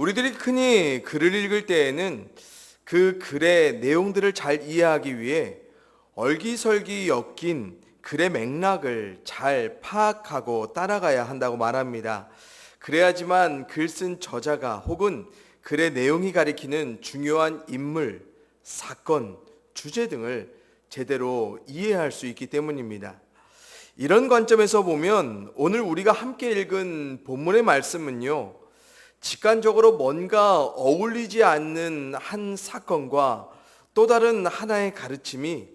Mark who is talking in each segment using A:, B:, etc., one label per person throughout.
A: 우리들이 흔히 글을 읽을 때에는 그 글의 내용들을 잘 이해하기 위해 얼기설기 엮인 글의 맥락을 잘 파악하고 따라가야 한다고 말합니다. 그래야지만 글 쓴 저자가 혹은 글의 내용이 가리키는 중요한 인물, 사건, 주제 등을 제대로 이해할 수 있기 때문입니다. 이런 관점에서 보면 오늘 우리가 함께 읽은 본문의 말씀은요, 직관적으로 뭔가 어울리지 않는 한 사건과 또 다른 하나의 가르침이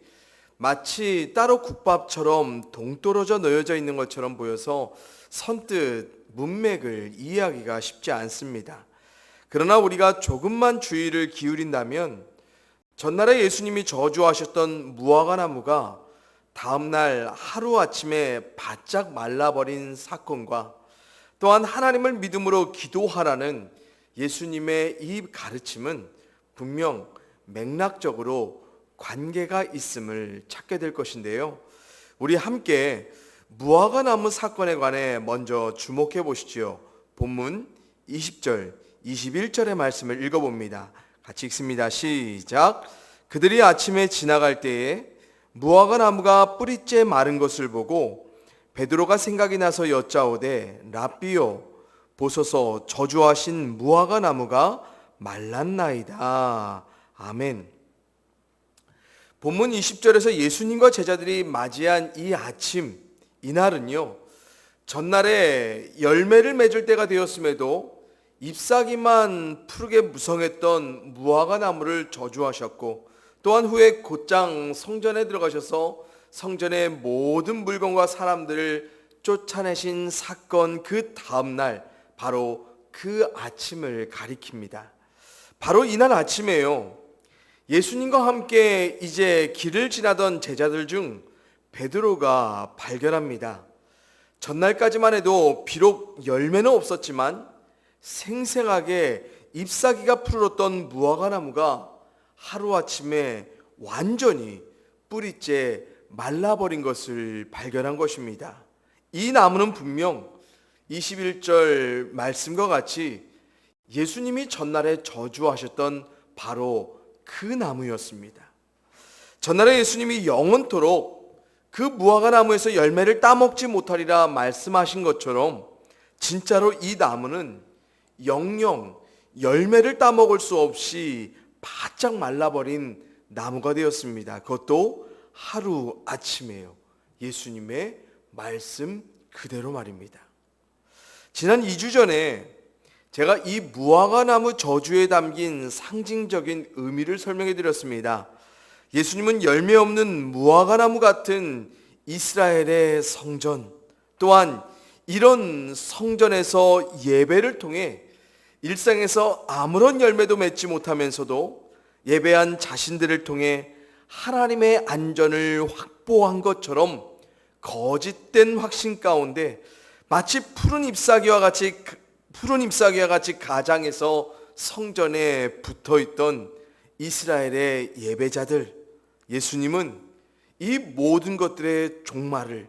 A: 마치 따로 국밥처럼 동떨어져 놓여져 있는 것처럼 보여서 선뜻 문맥을 이해하기가 쉽지 않습니다. 그러나 우리가 조금만 주의를 기울인다면 전날에 예수님이 저주하셨던 무화과 나무가 다음날 하루아침에 바짝 말라버린 사건과 또한 하나님을 믿음으로 기도하라는 예수님의 이 가르침은 분명 맥락적으로 관계가 있음을 찾게 될 것인데요. 우리 함께 무화과 나무 사건에 관해 먼저 주목해 보시지요. 본문 20절, 21절의 말씀을 읽어봅니다. 같이 읽습니다. 시작. 그들이 아침에 지나갈 때에 무화과 나무가 뿌리째 마른 것을 보고 베드로가 생각이 나서 여짜오되 랍비요 보소서 저주하신 무화과 나무가 말랐나이다. 아멘. 본문 20절에서 예수님과 제자들이 맞이한 이 아침, 이날은요, 전날에 열매를 맺을 때가 되었음에도 잎사귀만 푸르게 무성했던 무화과 나무를 저주하셨고, 또한 후에 곧장 성전에 들어가셔서 성전의 모든 물건과 사람들을 쫓아내신 사건, 그 다음날 바로 그 아침을 가리킵니다. 바로 이날 아침에요, 예수님과 함께 이제 길을 지나던 제자들 중 베드로가 발견합니다. 전날까지만 해도 비록 열매는 없었지만 생생하게 잎사귀가 푸르렀던 무화과 나무가 하루아침에 완전히 뿌리째 말라버린 것을 발견한 것입니다. 이 나무는 분명 21절 말씀과 같이 예수님이 전날에 저주하셨던 바로 그 나무였습니다. 전날에 예수님이 영원토록 그 무화과 나무에서 열매를 따먹지 못하리라 말씀하신 것처럼 진짜로 이 나무는 영영 열매를 따먹을 수 없이 바짝 말라버린 나무가 되었습니다. 그것도 하루 아침에요. 예수님의 말씀 그대로 말입니다. 지난 2주 전에 제가 이 무화과 나무 저주에 담긴 상징적인 의미를 설명해 드렸습니다. 예수님은 열매 없는 무화과 나무 같은 이스라엘의 성전, 또한 이런 성전에서 예배를 통해 일상에서 아무런 열매도 맺지 못하면서도 예배한 자신들을 통해 하나님의 안전을 확보한 것처럼 거짓된 확신 가운데 마치 푸른 잎사귀와 같이 가장에서 성전에 붙어있던 이스라엘의 예배자들, 예수님은 이 모든 것들의 종말을,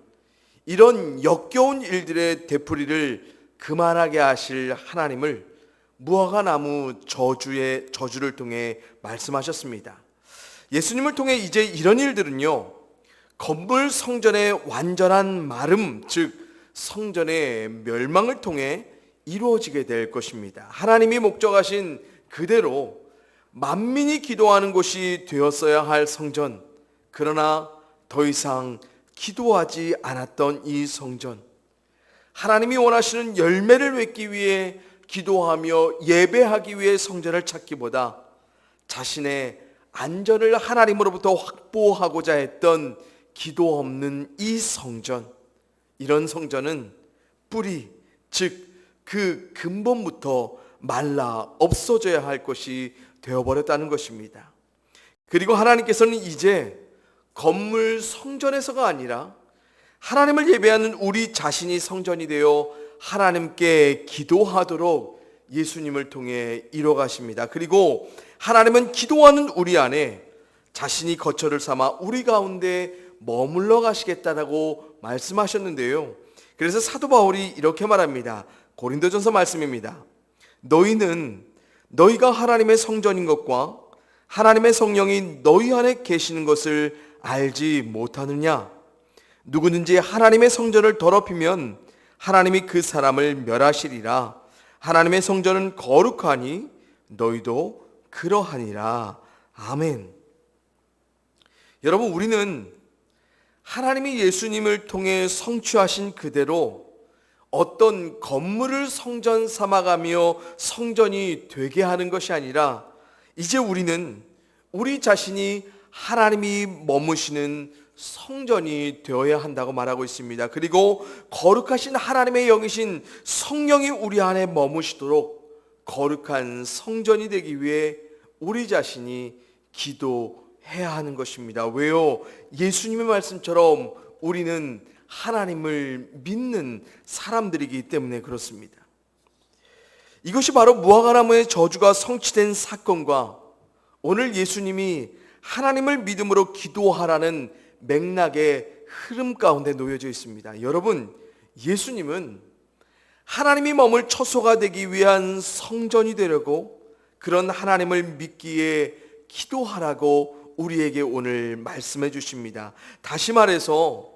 A: 이런 역겨운 일들의 되풀이를 그만하게 하실 하나님을 무화과 나무 저주를 통해 말씀하셨습니다. 예수님을 통해 이제 이런 일들은요, 건물 성전의 완전한 마름, 즉 성전의 멸망을 통해 이루어지게 될 것입니다. 하나님이 목적하신 그대로 만민이 기도하는 곳이 되었어야 할 성전, 그러나 더 이상 기도하지 않았던 이 성전, 하나님이 원하시는 열매를 맺기 위해 기도하며 예배하기 위해 성전을 찾기보다 자신의 안전을 하나님으로부터 확보하고자 했던 기도 없는 이 성전, 이런 성전은 뿌리, 즉 그 근본부터 말라 없어져야 할 것이 되어버렸다는 것입니다. 그리고 하나님께서는 이제 건물 성전에서가 아니라 하나님을 예배하는 우리 자신이 성전이 되어 하나님께 기도하도록 예수님을 통해 이뤄가십니다. 그리고 하나님은 기도하는 우리 안에 자신이 거처를 삼아 우리 가운데 머물러 가시겠다라고 말씀하셨는데요. 그래서 사도 바울이 이렇게 말합니다. 고린도전서 말씀입니다. 너희는 너희가 하나님의 성전인 것과 하나님의 성령이 너희 안에 계시는 것을 알지 못하느냐? 누구든지 하나님의 성전을 더럽히면 하나님이 그 사람을 멸하시리라. 하나님의 성전은 거룩하니 너희도 그러하니라. 아멘. 여러분, 우리는 하나님이 예수님을 통해 성취하신 그대로 어떤 건물을 성전 삼아가며 성전이 되게 하는 것이 아니라 이제 우리는 우리 자신이 하나님이 머무시는 성전이 되어야 한다고 말하고 있습니다. 그리고 거룩하신 하나님의 영이신 성령이 우리 안에 머무시도록 거룩한 성전이 되기 위해 우리 자신이 기도해야 하는 것입니다. 왜요? 예수님의 말씀처럼 우리는 하나님을 믿는 사람들이기 때문에 그렇습니다. 이것이 바로 무화과나무의 저주가 성취된 사건과 오늘 예수님이 하나님을 믿음으로 기도하라는 맥락의 흐름 가운데 놓여져 있습니다. 여러분, 예수님은 하나님이 머물 처소가 되기 위한 성전이 되려고 그런 하나님을 믿기에 기도하라고 우리에게 오늘 말씀해 주십니다. 다시 말해서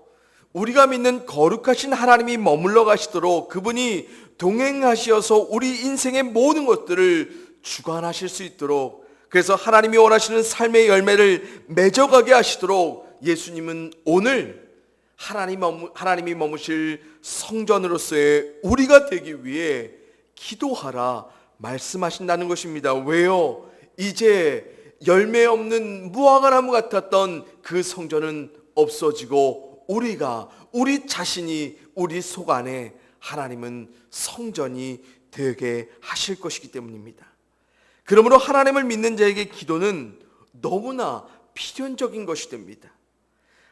A: 우리가 믿는 거룩하신 하나님이 머물러 가시도록 그분이 동행하시어서 우리 인생의 모든 것들을 주관하실 수 있도록, 그래서 하나님이 원하시는 삶의 열매를 맺어가게 하시도록 예수님은 오늘 하나님이 머무실 성전으로서의 우리가 되기 위해 기도하라 말씀하신다는 것입니다. 왜요? 이제 열매 없는 무화과나무 같았던 그 성전은 없어지고 우리 자신이 우리 속 안에 하나님은 성전이 되게 하실 것이기 때문입니다. 그러므로 하나님을 믿는 자에게 기도는 너무나 필연적인 것이 됩니다.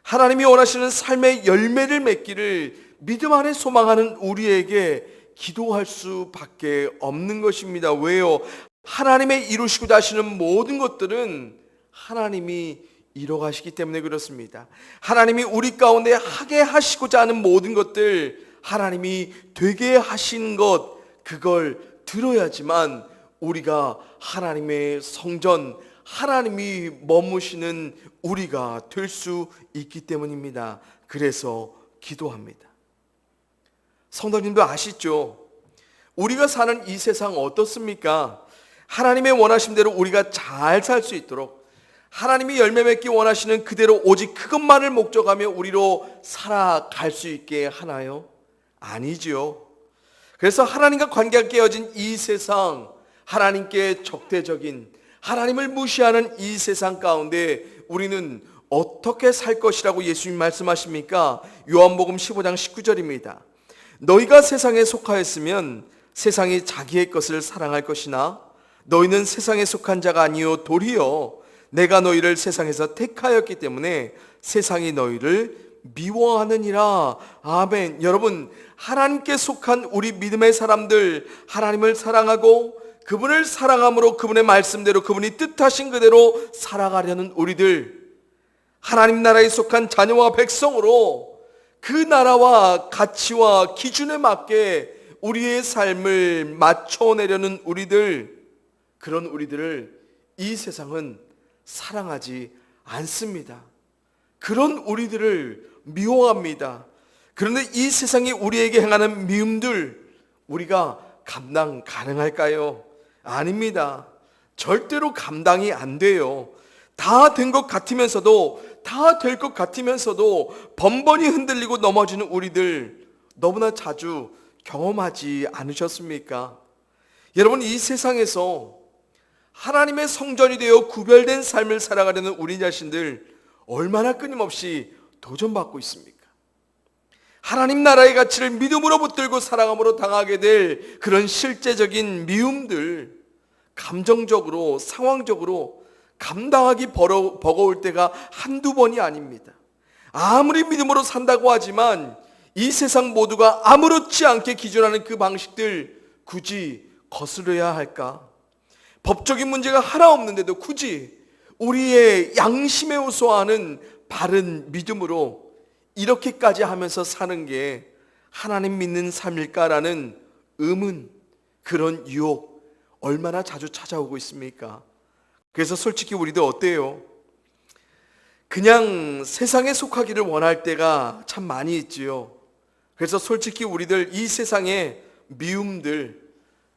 A: 하나님이 원하시는 삶의 열매를 맺기를 믿음 안에 소망하는 우리에게 기도할 수밖에 없는 것입니다. 왜요? 하나님의 이루시고자 하시는 모든 것들은 하나님이 이뤄가시기 때문에 그렇습니다. 하나님이 우리 가운데 하게 하시고자 하는 모든 것들, 하나님이 되게 하신 것, 그걸 들어야지만 우리가 하나님의 성전, 하나님이 머무시는 우리가 될 수 있기 때문입니다. 그래서 기도합니다. 성도님도 아시죠? 우리가 사는 이 세상 어떻습니까? 하나님의 원하신 대로 우리가 잘 살 수 있도록 하나님이 열매 맺기 원하시는 그대로 오직 그것만을 목적하며 우리로 살아갈 수 있게 하나요? 아니지요. 그래서 하나님과 관계가 깨어진 이 세상, 하나님께 적대적인, 하나님을 무시하는 이 세상 가운데 우리는 어떻게 살 것이라고 예수님 말씀하십니까? 요한복음 15장 19절입니다. 너희가 세상에 속하였으면 세상이 자기의 것을 사랑할 것이나 너희는 세상에 속한 자가 아니요 도리어 내가 너희를 세상에서 택하였기 때문에 세상이 너희를 미워하느니라. 아멘. 여러분, 하나님께 속한 우리 믿음의 사람들, 하나님을 사랑하고 그분을 사랑함으로 그분의 말씀대로 그분이 뜻하신 그대로 살아가려는 우리들, 하나님 나라에 속한 자녀와 백성으로 그 나라와 가치와 기준에 맞게 우리의 삶을 맞춰내려는 우리들, 그런 우리들을 이 세상은 사랑하지 않습니다. 그런 우리들을 미워합니다. 그런데 이 세상이 우리에게 행하는 미움들, 우리가 감당 가능할까요? 아닙니다. 절대로 감당이 안 돼요. 다 된 것 같으면서도, 다 될 것 같으면서도 번번이 흔들리고 넘어지는 우리들 너무나 자주 경험하지 않으셨습니까? 여러분, 이 세상에서 하나님의 성전이 되어 구별된 삶을 살아가려는 우리 자신들 얼마나 끊임없이 도전받고 있습니까? 하나님 나라의 가치를 믿음으로 붙들고 살아감으로 당하게 될 그런 실제적인 미움들, 감정적으로, 상황적으로 감당하기 버거울 때가 한두 번이 아닙니다. 아무리 믿음으로 산다고 하지만 이 세상 모두가 아무렇지 않게 기준하는 그 방식들 굳이 거스려야 할까? 법적인 문제가 하나 없는데도 굳이 우리의 양심에 호소하는 바른 믿음으로 이렇게까지 하면서 사는 게 하나님 믿는 삶일까라는 의문, 그런 유혹 얼마나 자주 찾아오고 있습니까? 그래서 솔직히 우리들 어때요? 그냥 세상에 속하기를 원할 때가 참 많이 있지요. 그래서 솔직히 우리들 이 세상의 미움들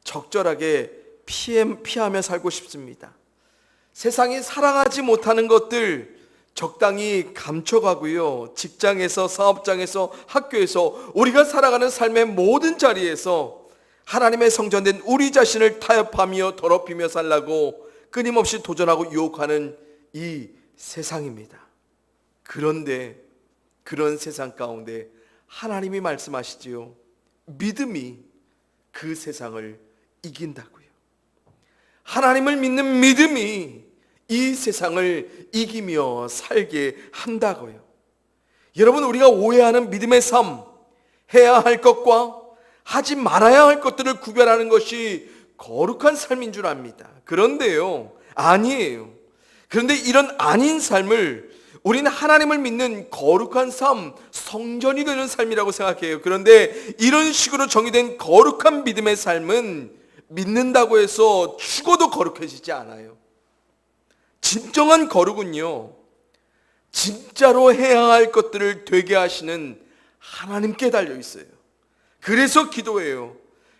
A: 적절하게 피하며 살고 싶습니다. 세상이 사랑하지 못하는 것들 적당히 감춰가고요. 직장에서, 사업장에서, 학교에서, 우리가 살아가는 삶의 모든 자리에서 하나님의 성전된 우리 자신을 타협하며 더럽히며 살라고 끊임없이 도전하고 유혹하는 이 세상입니다. 그런데 그런 세상 가운데 하나님이 말씀하시지요. 믿음이 그 세상을 이긴다고요. 하나님을 믿는 믿음이 이 세상을 이기며 살게 한다고요. 여러분, 우리가 오해하는 믿음의 삶, 해야 할 것과 하지 말아야 할 것들을 구별하는 것이 거룩한 삶인 줄 압니다. 그런데요, 아니에요. 그런데 이런 아닌 삶을 우리는 하나님을 믿는 거룩한 삶, 성전이 되는 삶이라고 생각해요. 그런데 이런 식으로 정의된 거룩한 믿음의 삶은 믿는다고 해서 죽어도 거룩해지지 않아요. 진정한 거룩은요, 진짜로 해야 할 것들을 되게 하시는 하나님께 달려 있어요. 그래서 기도해요.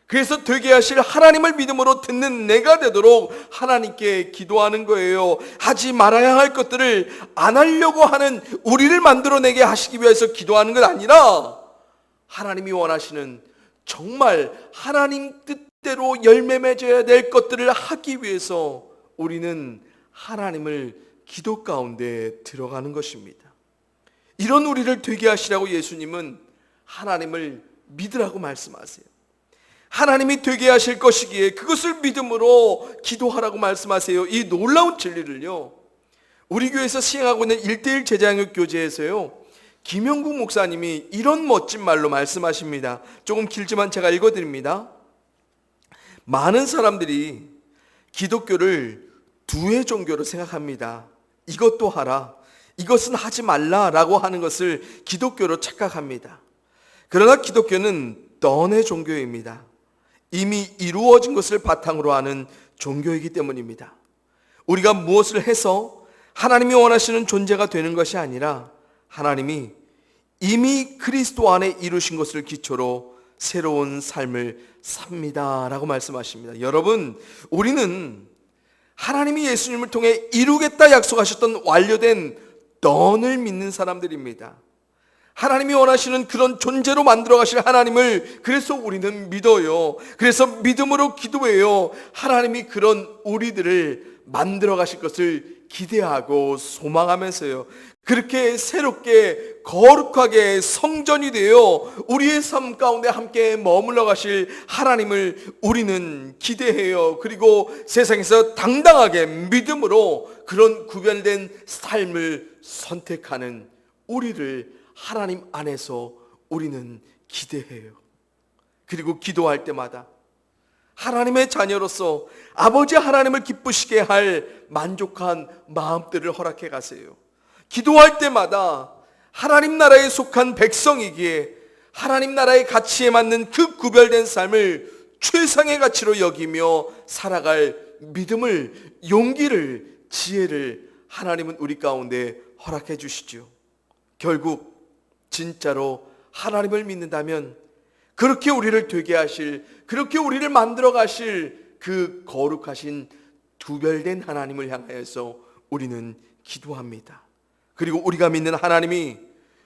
A: 그래서 되게 하실 하나님을 믿음으로 듣는 내가 되도록 하나님께 기도하는 거예요. 하지 말아야 할 것들을 안 하려고 하는 우리를 만들어내게 하시기 위해서 기도하는 건 아니라 하나님이 원하시는 정말 하나님 뜻대로 열매 맺어야 될 것들을 하기 위해서 우리는 하나님을 기도 가운데 들어가는 것입니다. 이런 우리를 되게 하시라고 예수님은 하나님을 믿으라고 말씀하세요. 하나님이 되게 하실 것이기에 그것을 믿음으로 기도하라고 말씀하세요. 이 놀라운 진리를요, 우리 교회에서 시행하고 있는 1:1 제자양육 교제에서요, 김영국 목사님이 이런 멋진 말로 말씀하십니다. 조금 길지만 제가 읽어드립니다. 많은 사람들이 기독교를 두 의 종교로 생각합니다. 이것도 하라, 이것은 하지 말라라고 하는 것을 기독교로 착각합니다. 그러나 기독교는 넌의 종교입니다. 이미 이루어진 것을 바탕으로 하는 종교이기 때문입니다. 우리가 무엇을 해서 하나님이 원하시는 존재가 되는 것이 아니라 하나님이 이미 그리스도 안에 이루신 것을 기초로 새로운 삶을 삽니다 라고 말씀하십니다. 여러분, 우리는 하나님이 예수님을 통해 이루겠다 약속하셨던 완료된 넌을 믿는 사람들입니다. 하나님이 원하시는 그런 존재로 만들어 가실 하나님을 그래서 우리는 믿어요. 그래서 믿음으로 기도해요. 하나님이 그런 우리들을 만들어 가실 것을 기대하고 소망하면서요, 그렇게 새롭게 거룩하게 성전이 되어 우리의 삶 가운데 함께 머물러 가실 하나님을 우리는 기대해요. 그리고 세상에서 당당하게 믿음으로 그런 구별된 삶을 선택하는 우리를 하나님 안에서 우리는 기대해요. 그리고 기도할 때마다 하나님의 자녀로서 아버지 하나님을 기쁘시게 할 만족한 마음들을 허락해 가세요. 기도할 때마다 하나님 나라에 속한 백성이기에 하나님 나라의 가치에 맞는 그 구별된 삶을 최상의 가치로 여기며 살아갈 믿음을, 용기를, 지혜를 하나님은 우리 가운데 허락해 주시죠. 결국 진짜로 하나님을 믿는다면 그렇게 우리를 되게 하실, 그렇게 우리를 만들어 가실 그 거룩하신 구별된 하나님을 향하여서 우리는 기도합니다. 그리고 우리가 믿는 하나님이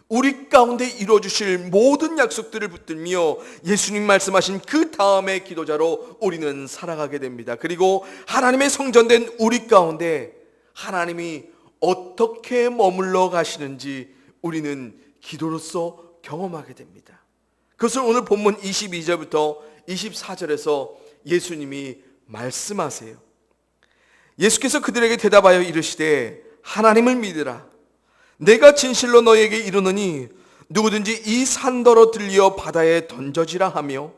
A: 우리 가운데 이루어 주실 모든 약속들을 붙들며 예수님 말씀하신 그 다음의 기도자로 우리는 살아가게 됩니다. 그리고 하나님의 성전된 우리 가운데 하나님이 어떻게 머물러 가시는지 우리는 기도로서 경험하게 됩니다. 그것을 오늘 본문 22절부터 24절에서 예수님이 말씀하세요. 예수께서 그들에게 대답하여 이르시되 하나님을 믿으라. 내가 진실로 너에게 이르노니 누구든지 이 산더러 들려 바다에 던져지라 하며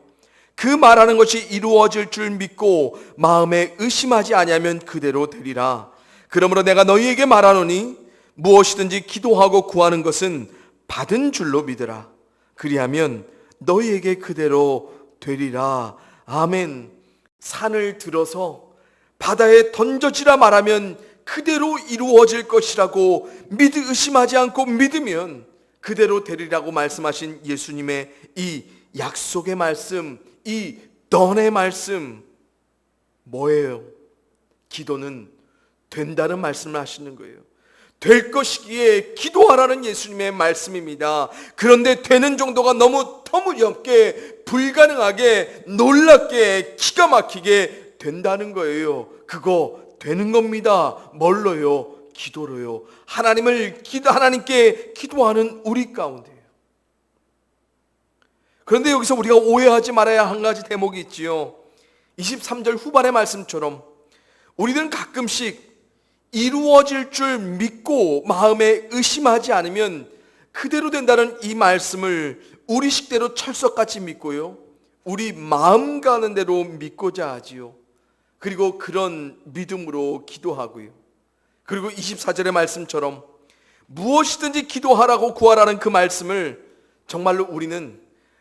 A: 그 말하는 것이 이루어질 줄 믿고 마음에 의심하지 아니하면 그대로 되리라. 그러므로 내가 너희에게 말하노니 무엇이든지 기도하고 구하는 것은 받은 줄로 믿으라. 그리하면 너희에게 그대로 되리라. 아멘. 산을 들어서 바다에 던져지라 말하면 그대로 이루어질 것이라고 의심하지 않고 믿으면 그대로 되리라고 말씀하신 예수님의 이 약속의 말씀, 이 던의 말씀 뭐예요? 기도는 된다는 말씀을 하시는 거예요. 될 것이기에 기도하라는 예수님의 말씀입니다. 그런데 되는 정도가 너무 터무니없게, 불가능하게, 놀랍게, 기가 막히게 된다는 거예요. 그거 되는 겁니다. 뭘로요? 기도로요. 하나님께 기도하는 우리 가운데요. 그런데 여기서 우리가 오해하지 말아야 한 가지 대목이 있지요. 23절 후반의 말씀처럼 우리는 가끔씩 이루어질 줄 믿고 마음에 의심하지 않으면 그대로 된다는 이 말씀을 우리 식대로 철석같이 믿고요, 우리 마음 가는 대로 믿고자 하지요. 그리고 그런 믿음으로 기도하고요. 그리고 24절의 말씀처럼 무엇이든지 기도하라고 구하라는 그 말씀을 정말로 우리는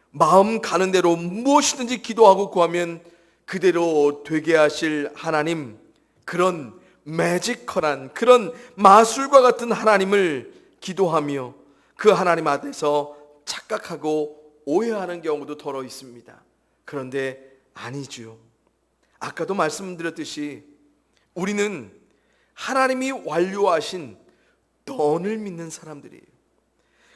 A: 마음 가는 대로 무엇이든지 기도하고 구하면 그대로 되게 하실 하나님, 그런 매지컬한, 그런 마술과 같은 하나님을 기도하며 그 하나님 앞에서 착각하고 오해하는 경우도 더러 있습니다. 그런데 아니죠. 아까도 말씀드렸듯이 우리는 하나님이 완료하신 던을 믿는 사람들이에요.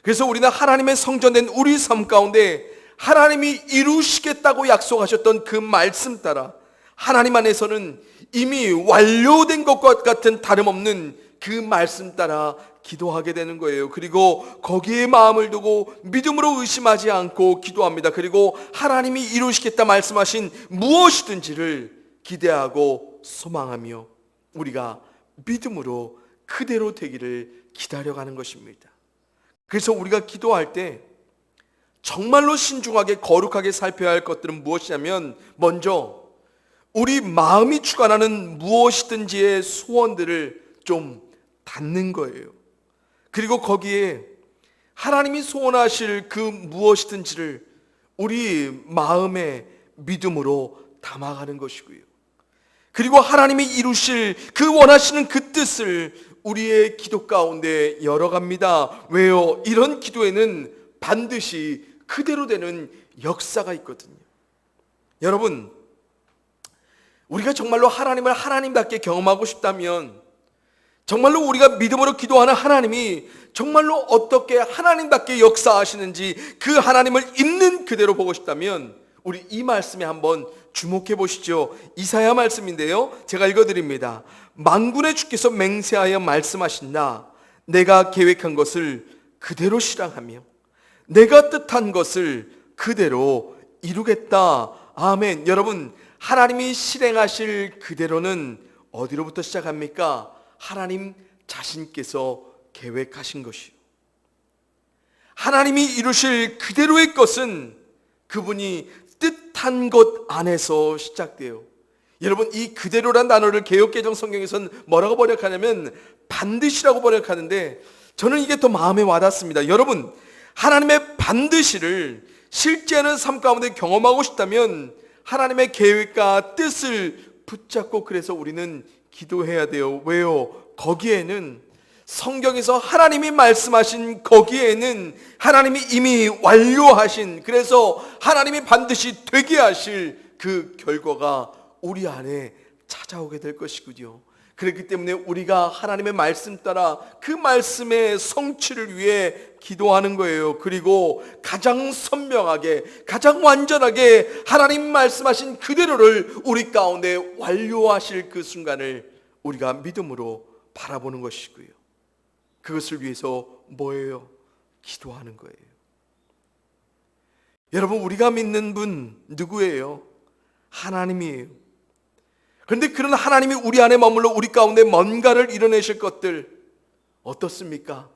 A: 그래서 우리는 하나님의 성전된 우리 삶 가운데 하나님이 이루시겠다고 약속하셨던 그 말씀 따라 하나님 안에서는 이미 완료된 것과 같은 다름없는 그 말씀 따라 기도하게 되는 거예요. 그리고 거기에 마음을 두고 믿음으로 의심하지 않고 기도합니다. 그리고 하나님이 이루시겠다 말씀하신 무엇이든지를 기대하고 소망하며 우리가 믿음으로 그대로 되기를 기다려가는 것입니다. 그래서 우리가 기도할 때 정말로 신중하게 거룩하게 살펴야 할 것들은 무엇이냐면, 먼저 우리 마음이 주관하는 무엇이든지의 소원들을 좀 닫는 거예요. 그리고 거기에 하나님이 소원하실 그 무엇이든지를 우리 마음의 믿음으로 담아가는 것이고요. 그리고 하나님이 이루실 그 원하시는 그 뜻을 우리의 기도 가운데 열어갑니다. 왜요? 이런 기도에는 반드시 그대로 되는 역사가 있거든요. 여러분, 우리가 정말로 하나님을 하나님답게 경험하고 싶다면, 정말로 우리가 믿음으로 기도하는 하나님이 정말로 어떻게 하나님답게 역사하시는지 그 하나님을 있는 그대로 보고 싶다면 우리 이 말씀에 한번 주목해 보시죠. 이사야 말씀인데요, 제가 읽어드립니다. 만군의 주께서 맹세하여 말씀하신다. 내가 계획한 것을 그대로 실행하며 내가 뜻한 것을 그대로 이루겠다. 아멘. 여러분, 하나님이 실행하실 그대로는 어디로부터 시작합니까? 하나님 자신께서 계획하신 것이요. 하나님이 이루실 그대로의 것은 그분이 뜻한 것 안에서 시작돼요. 여러분, 이 그대로란 단어를 개역개정 성경에서는 뭐라고 번역하냐면 반드시라고 번역하는데, 저는 이게 더 마음에 와닿습니다. 여러분, 하나님의 반드시를 실제하는 삶 가운데 경험하고 싶다면 하나님의 계획과 뜻을 붙잡고, 그래서 우리는 기도해야 돼요. 왜요? 거기에는, 성경에서 하나님이 말씀하신 거기에는 하나님이 이미 완료하신, 그래서 하나님이 반드시 되게 하실 그 결과가 우리 안에 찾아오게 될 것이군요. 그렇기 때문에 우리가 하나님의 말씀 따라 그 말씀의 성취를 위해 기도하는 거예요. 그리고 가장 선명하게, 가장 완전하게 하나님 말씀하신 그대로를 우리 가운데 완료하실 그 순간을 우리가 믿음으로 바라보는 것이고요. 그것을 위해서 뭐예요? 기도하는 거예요. 여러분, 우리가 믿는 분 누구예요? 하나님이에요. 그런데 그런 하나님이 우리 안에 머물러 우리 가운데 뭔가를 이뤄내실 것들 어떻습니까?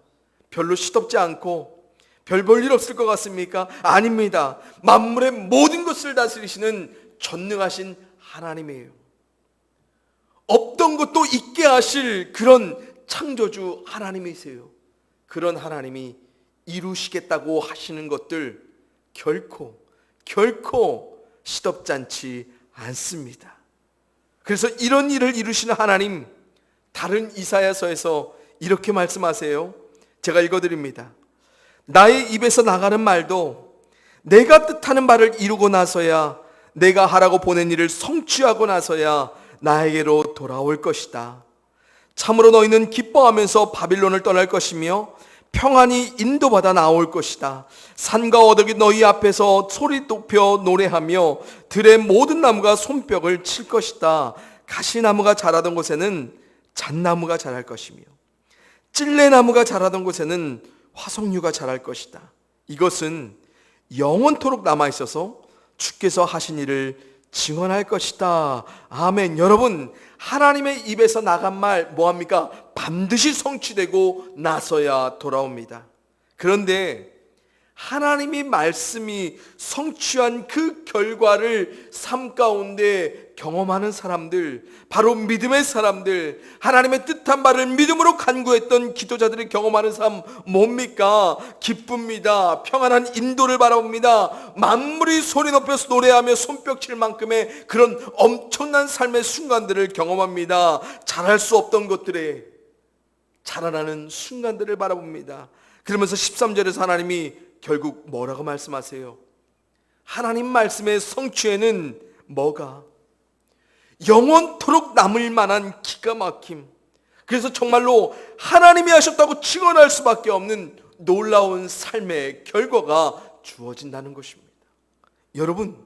A: 별로 시덥지 않고 별 볼 일 없을 것 같습니까? 아닙니다. 만물의 모든 것을 다스리시는 전능하신 하나님이에요. 없던 것도 있게 하실 그런 창조주 하나님이세요. 그런 하나님이 이루시겠다고 하시는 것들 결코 시덥지 않지 않습니다. 그래서 이런 일을 이루시는 하나님, 다른 이사야서에서 이렇게 말씀하세요. 제가 읽어드립니다. 나의 입에서 나가는 말도 내가 뜻하는 바를 이루고 나서야, 내가 하라고 보낸 일을 성취하고 나서야 나에게로 돌아올 것이다. 참으로 너희는 기뻐하면서 바빌론을 떠날 것이며 평안히 인도받아 나올 것이다. 산과 언덕이 너희 앞에서 소리 높여 노래하며 들의 모든 나무가 손뼉을 칠 것이다. 가시나무가 자라던 곳에는 잣나무가 자랄 것이며 찔레나무가 자라던 곳에는 화석류가 자랄 것이다. 이것은 영원토록 남아있어서 주께서 하신 일을 증언할 것이다. 아멘. 여러분, 하나님의 입에서 나간 말 뭐합니까? 반드시 성취되고 나서야 돌아옵니다. 그런데 하나님이 말씀이 성취한 그 결과를 삶 가운데 경험하는 사람들, 바로 믿음의 사람들, 하나님의 뜻한 바를 믿음으로 간구했던 기도자들이 경험하는 삶 뭡니까? 기쁩니다. 평안한 인도를 바라봅니다. 만물이 소리 높여서 노래하며 손뼉칠 만큼의 그런 엄청난 삶의 순간들을 경험합니다. 잘할 수 없던 것들에 자라나는 순간들을 바라봅니다. 그러면서 13절에서 하나님이 결국 뭐라고 말씀하세요? 하나님 말씀의 성취에는 뭐가? 영원토록 남을 만한 기가 막힘. 그래서 정말로 하나님이 하셨다고 증언할 수밖에 없는 놀라운 삶의 결과가 주어진다는 것입니다. 여러분,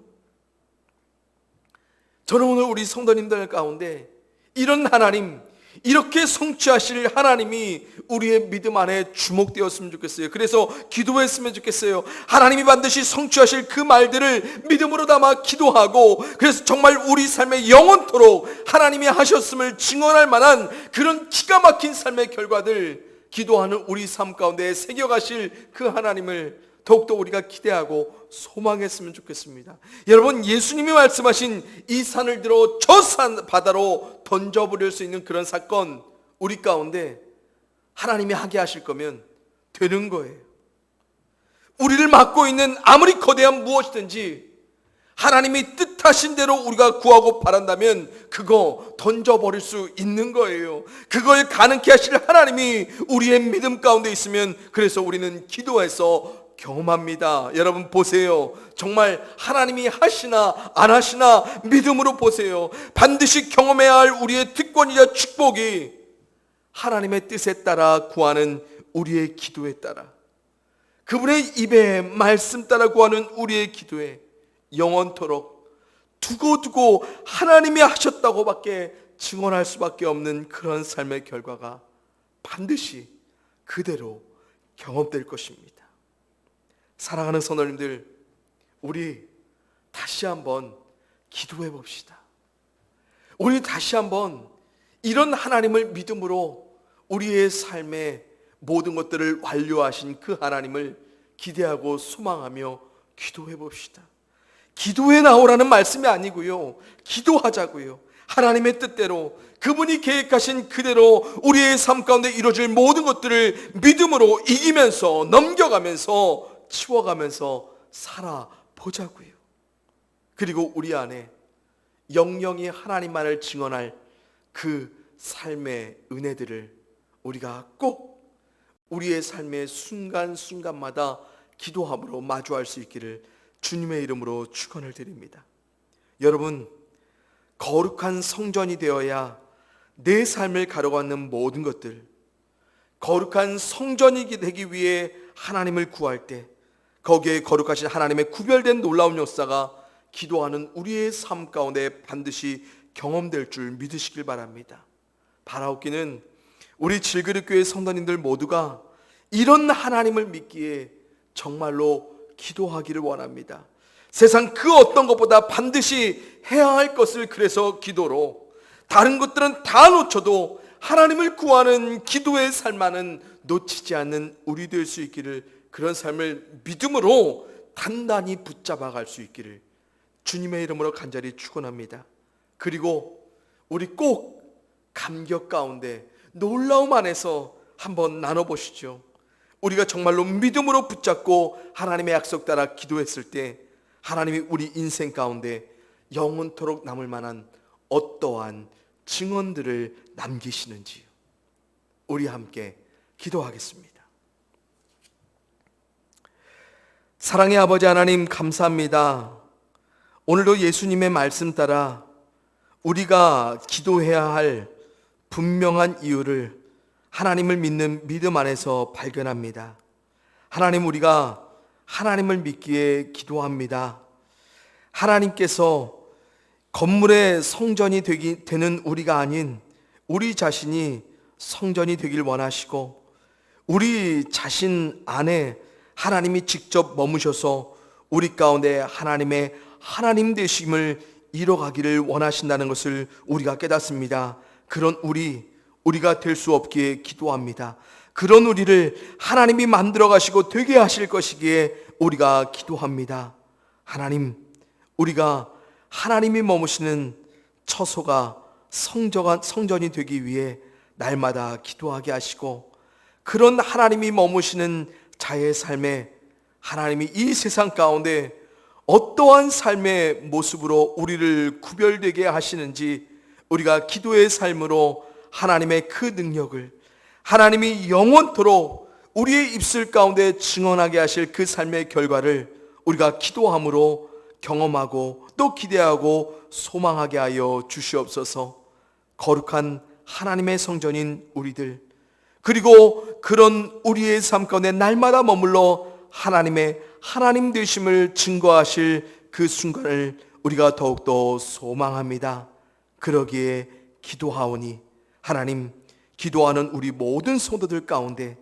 A: 저는 오늘 우리 성도님들 가운데 이런 하나님, 이렇게 성취하실 하나님이 우리의 믿음 안에 주목되었으면 좋겠어요. 그래서 기도했으면 좋겠어요. 하나님이 반드시 성취하실 그 말들을 믿음으로 담아 기도하고, 그래서 정말 우리 삶에 영원토록 하나님이 하셨음을 증언할 만한 그런 기가 막힌 삶의 결과들, 기도하는 우리 삶 가운데 새겨가실 그 하나님을 더욱더 우리가 기대하고 소망했으면 좋겠습니다. 여러분, 예수님이 말씀하신 이 산을 들어 저 산 바다로 던져버릴 수 있는 그런 사건, 우리 가운데 하나님이 하게 하실 거면 되는 거예요. 우리를 막고 있는 아무리 거대한 무엇이든지 하나님이 뜻하신 대로 우리가 구하고 바란다면 그거 던져버릴 수 있는 거예요. 그걸 가능케 하실 하나님이 우리의 믿음 가운데 있으면, 그래서 우리는 기도해서 경험합니다. 여러분 보세요. 정말 하나님이 하시나 안 하시나 믿음으로 보세요. 반드시 경험해야 할 우리의 특권이자 축복이 하나님의 뜻에 따라 구하는 우리의 기도에 따라, 그분의 입에 말씀 따라 구하는 우리의 기도에 영원토록 두고두고 하나님이 하셨다고밖에 증언할 수밖에 없는 그런 삶의 결과가 반드시 그대로 경험될 것입니다. 사랑하는 성도님들, 우리 다시 한번 기도해 봅시다. 우리 다시 한번 이런 하나님을 믿음으로 우리의 삶의 모든 것들을 완료하신 그 하나님을 기대하고 소망하며 기도해 봅시다. 기도해 나오라는 말씀이 아니고요, 기도하자고요. 하나님의 뜻대로, 그분이 계획하신 그대로 우리의 삶 가운데 이루어질 모든 것들을 믿음으로 이기면서, 넘겨가면서, 치워가면서 살아보자고요. 그리고 우리 안에 영영이 하나님만을 증언할 그 삶의 은혜들을 우리가 꼭 우리의 삶의 순간순간마다 기도함으로 마주할 수 있기를 주님의 이름으로 축원을 드립니다. 여러분, 거룩한 성전이 되어야 내 삶을 가로가는 모든 것들, 거룩한 성전이 되기 위해 하나님을 구할 때 거기에 거룩하신 하나님의 구별된 놀라운 역사가 기도하는 우리의 삶 가운데 반드시 경험될 줄 믿으시길 바랍니다. 바라옵기는 우리 질그릇교회 성도님들 모두가 이런 하나님을 믿기에 정말로 기도하기를 원합니다. 세상 그 어떤 것보다 반드시 해야 할 것을 그래서 기도로, 다른 것들은 다 놓쳐도 하나님을 구하는 기도의 삶만은 놓치지 않는 우리 될 수 있기를, 그런 삶을 믿음으로 단단히 붙잡아 갈 수 있기를 주님의 이름으로 간절히 축원합니다. 그리고 우리 꼭 감격 가운데 놀라움 안에서 한번 나눠보시죠. 우리가 정말로 믿음으로 붙잡고 하나님의 약속 따라 기도했을 때 하나님이 우리 인생 가운데 영원토록 남을 만한 어떠한 증언들을 남기시는지요. 우리 함께 기도하겠습니다. 사랑의 아버지 하나님, 감사합니다. 오늘도 예수님의 말씀 따라 우리가 기도해야 할 분명한 이유를 하나님을 믿는 믿음 안에서 발견합니다. 하나님, 우리가 하나님을 믿기에 기도합니다. 하나님께서 건물의 성전이 되는 우리가 아닌 우리 자신이 성전이 되길 원하시고, 우리 자신 안에 하나님이 직접 머무셔서 우리 가운데 하나님의 하나님 되심을 이뤄가기를 원하신다는 것을 우리가 깨닫습니다. 그런 우리가 될 수 없기에 기도합니다. 그런 우리를 하나님이 만들어 가시고 되게 하실 것이기에 우리가 기도합니다. 하나님, 우리가 하나님이 머무시는 처소가 성전이 되기 위해 날마다 기도하게 하시고, 그런 하나님이 머무시는 자의 삶에 하나님이 이 세상 가운데 어떠한 삶의 모습으로 우리를 구별되게 하시는지 우리가 기도의 삶으로 하나님의 그 능력을, 하나님이 영원토록 우리의 입술 가운데 증언하게 하실 그 삶의 결과를 우리가 기도함으로 경험하고 또 기대하고 소망하게 하여 주시옵소서. 거룩한 하나님의 성전인 우리들, 그리고 그런 우리의 삶 가운데 날마다 머물러 하나님의 하나님 되심을 증거하실 그 순간을 우리가 더욱더 소망합니다. 그러기에 기도하오니 하나님, 기도하는 우리 모든 성도들 가운데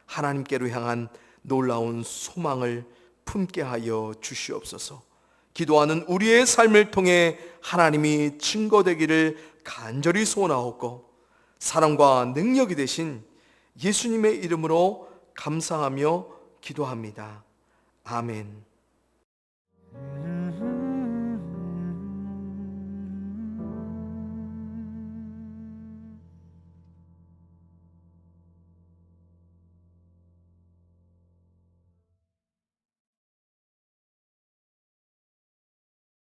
A: 하나님께로 향한 놀라운 소망을 품게 하여 주시옵소서. 기도하는 우리의 삶을 통해 하나님이 증거되기를 간절히 소원하옵고, 사랑과 능력이 되신 예수님의 이름으로 감사하며 기도합니다. 아멘.